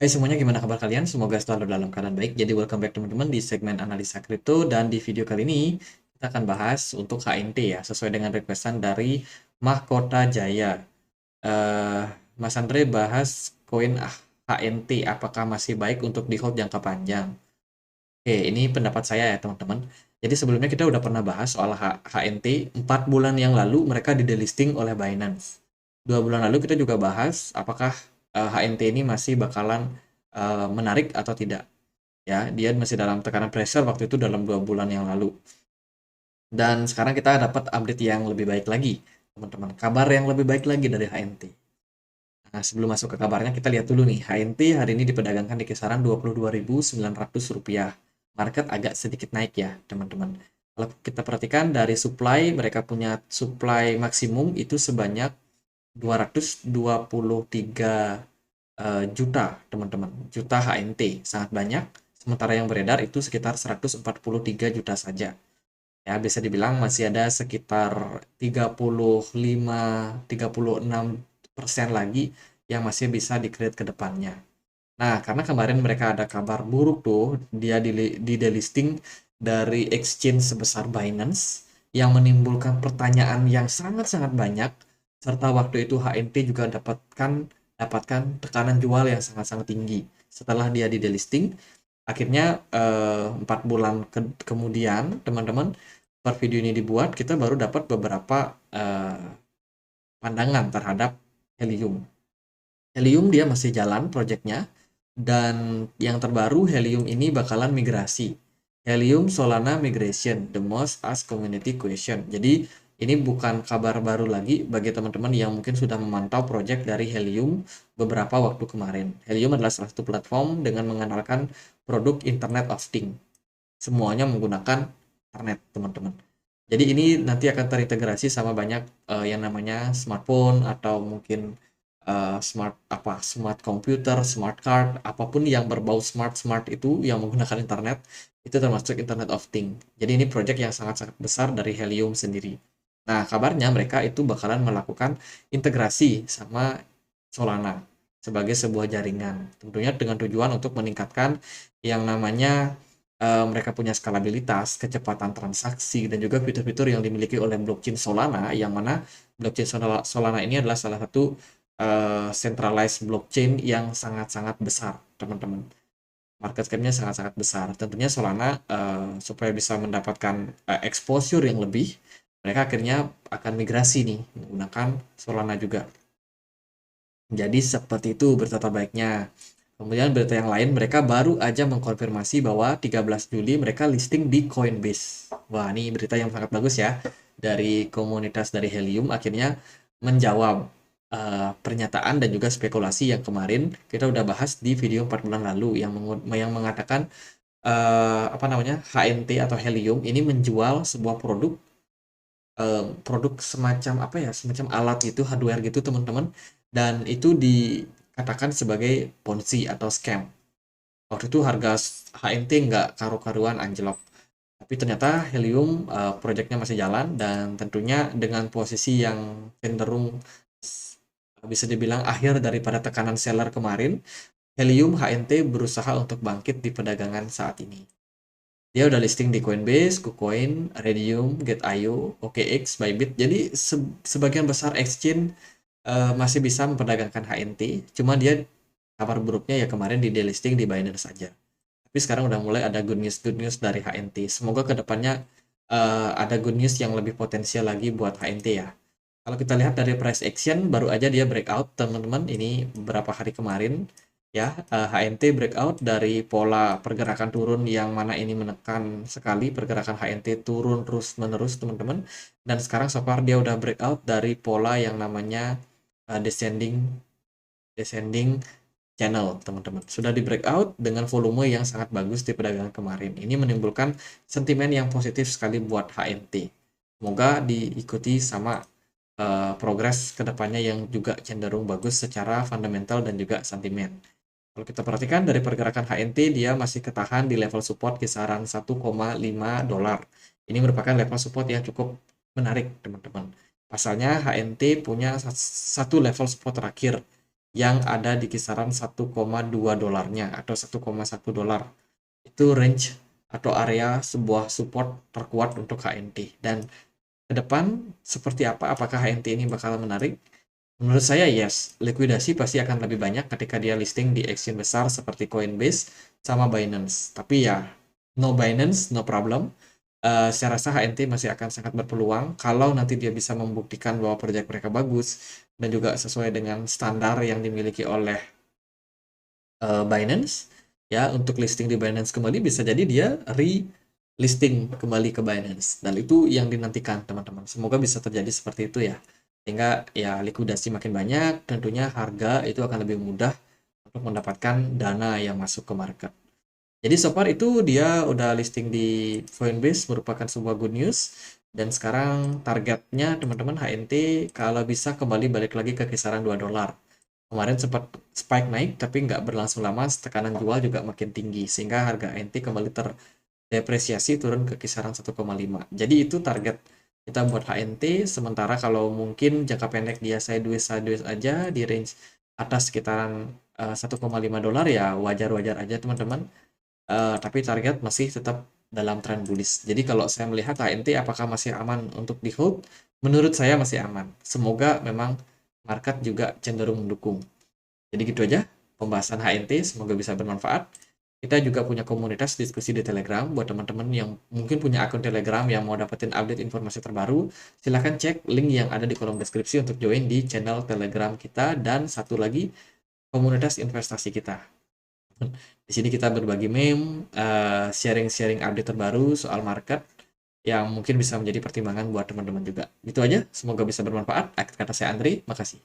Hai semuanya, gimana kabar kalian? Semoga selalu dalam keadaan baik. Jadi welcome back teman-teman di segmen analisa kripto, dan di video kali ini kita akan bahas untuk HNT ya, sesuai dengan requestan dari Mahkota Jaya. Eh, Mas Andre bahas koin HNT, apakah masih baik untuk di hold jangka panjang? Oke, ini pendapat saya ya teman-teman. Jadi sebelumnya kita udah pernah bahas soal HNT 4 bulan yang lalu mereka di delisting oleh Binance. 2 bulan lalu kita juga bahas apakah HNT ini masih bakalan menarik atau tidak. Ya, dia masih dalam tekanan pressure waktu itu dalam 2 bulan yang lalu. Dan sekarang kita dapat update yang lebih baik lagi, teman-teman. Kabar yang lebih baik lagi dari HNT. Nah, sebelum masuk ke kabarnya, kita lihat dulu nih. HNT hari ini diperdagangkan di kisaran Rp22.900. Market agak sedikit naik ya, teman-teman. Kalau kita perhatikan dari supply, mereka punya supply maksimum itu sebanyak 223 juta, teman-teman. Juta HNT, sangat banyak. Sementara yang beredar itu sekitar 143 juta saja. Ya, bisa dibilang masih ada sekitar 35-36% lagi yang masih bisa di-create ke depannya. Nah, karena kemarin mereka ada kabar buruk tuh, dia di delisting dari exchange sebesar Binance yang menimbulkan pertanyaan yang sangat-sangat banyak, serta waktu itu HNT juga dapatkan tekanan jual yang sangat-sangat tinggi. Setelah dia di delisting, akhirnya 4 bulan kemudian, teman-teman, per video ini dibuat, kita baru dapat beberapa pandangan terhadap Helium. Helium dia masih jalan projectnya, dan yang terbaru Helium ini bakalan migrasi. Helium Solana Migration, the most asked community question. Jadi ini bukan kabar baru lagi bagi teman-teman yang mungkin sudah memantau project dari Helium beberapa waktu kemarin. Helium adalah salah satu platform dengan mengandalkan produk Internet of Things. Semuanya menggunakan internet, teman-teman. Jadi ini nanti akan terintegrasi sama banyak yang namanya smartphone, atau mungkin smart computer, smart card, apapun yang berbau smart itu yang menggunakan internet, itu termasuk Internet of Things. Jadi ini project yang sangat-sangat besar dari Helium sendiri. Nah, kabarnya mereka itu bakalan melakukan integrasi sama Solana sebagai sebuah jaringan. Tentunya dengan tujuan untuk meningkatkan yang namanya mereka punya skalabilitas, kecepatan transaksi, dan juga fitur-fitur yang dimiliki oleh blockchain Solana, yang mana blockchain Solana ini adalah salah satu centralized blockchain yang sangat-sangat besar, teman-teman. Market cap-nya sangat-sangat besar. Tentunya Solana supaya bisa mendapatkan exposure yang lebih, mereka akhirnya akan migrasi nih menggunakan Solana juga. Jadi seperti itu berita terbaiknya. Kemudian berita yang lain, mereka baru aja mengkonfirmasi bahwa 13 Juli mereka listing di Coinbase. Wah, ini berita yang sangat bagus ya. Dari komunitas dari Helium akhirnya menjawab pernyataan dan juga spekulasi yang kemarin kita udah bahas di video 4 bulan lalu yang mengatakan apa namanya, HNT atau Helium ini menjual sebuah produk semacam apa ya, semacam alat gitu, hardware gitu, teman-teman, dan itu dikatakan sebagai ponzi atau scam. Waktu itu harga HNT nggak karu-karuan, anjlok, tapi ternyata Helium proyeknya masih jalan, dan tentunya dengan posisi yang cenderung bisa dibilang akhir daripada tekanan seller kemarin, Helium HNT berusaha untuk bangkit di perdagangan saat ini. Dia udah listing di Coinbase, KuCoin, Redium, Get.io, OKX, Bybit. Jadi sebagian besar exchange masih bisa memperdagangkan HNT. Cuma dia kabar buruknya ya kemarin di delisting di Binance saja. Tapi sekarang udah mulai ada good news dari HNT. Semoga kedepannya ada good news yang lebih potensial lagi buat HNT ya. Kalau kita lihat dari price action, baru aja dia breakout, teman-teman. Ini beberapa hari kemarin ya, HNT breakout dari pola pergerakan turun yang mana ini menekan sekali. Pergerakan HNT turun terus menerus, teman-teman, dan sekarang so far dia udah breakout dari pola yang namanya descending channel, teman-teman. Sudah di breakout dengan volume yang sangat bagus di perdagangan kemarin. Ini menimbulkan sentimen yang positif sekali buat HNT. Semoga diikuti sama progres kedepannya yang juga cenderung bagus secara fundamental dan juga sentimen. Kalau kita perhatikan dari pergerakan HNT, dia masih ketahan di level support kisaran 1,5 dolar. Ini merupakan level support yang cukup menarik, teman-teman. Pasalnya HNT punya satu level support terakhir yang ada di kisaran 1,2 dolarnya atau 1,1 dolar. Itu range atau area sebuah support terkuat untuk HNT. Dan ke depan seperti apa? Apakah HNT ini bakal menarik? Menurut saya yes, likuidasi pasti akan lebih banyak ketika dia listing di exchange besar seperti Coinbase sama Binance. Tapi ya, no Binance, no problem. Saya rasa HNT masih akan sangat berpeluang kalau nanti dia bisa membuktikan bahwa proyek mereka bagus dan juga sesuai dengan standar yang dimiliki oleh Binance. Ya, untuk listing di Binance kembali bisa jadi dia listing kembali ke Binance. Dan itu yang dinantikan teman-teman. Semoga bisa terjadi seperti itu ya. Sehingga ya likuidasi makin banyak, tentunya harga itu akan lebih mudah untuk mendapatkan dana yang masuk ke market. Jadi so far itu dia udah listing di Coinbase merupakan sebuah good news. Dan sekarang targetnya teman-teman HNT kalau bisa kembali balik lagi ke kisaran 2 dolar. Kemarin sempat spike naik tapi nggak berlangsung lama, tekanan jual juga makin tinggi sehingga harga HNT kembali terdepresiasi turun ke kisaran 1,5. Jadi itu target kita buat HNT. Sementara kalau mungkin jangka pendek dia sideways aja di range atas sekitaran 1,5 dolar ya wajar-wajar aja teman-teman. Tapi target masih tetap dalam tren bullish. Jadi kalau saya melihat HNT apakah masih aman untuk di hold? Menurut saya masih aman. Semoga memang market juga cenderung mendukung. Jadi gitu aja pembahasan HNT, semoga bisa bermanfaat. Kita juga punya komunitas diskusi di Telegram buat teman-teman yang mungkin punya akun Telegram yang mau dapetin update informasi terbaru. Silahkan cek link yang ada di kolom deskripsi untuk join di channel Telegram kita dan satu lagi komunitas investasi kita. Di sini kita berbagi meme, sharing-sharing update terbaru soal market yang mungkin bisa menjadi pertimbangan buat teman-teman juga. Gitu aja, semoga bisa bermanfaat. Akhir kata saya Andri, makasih.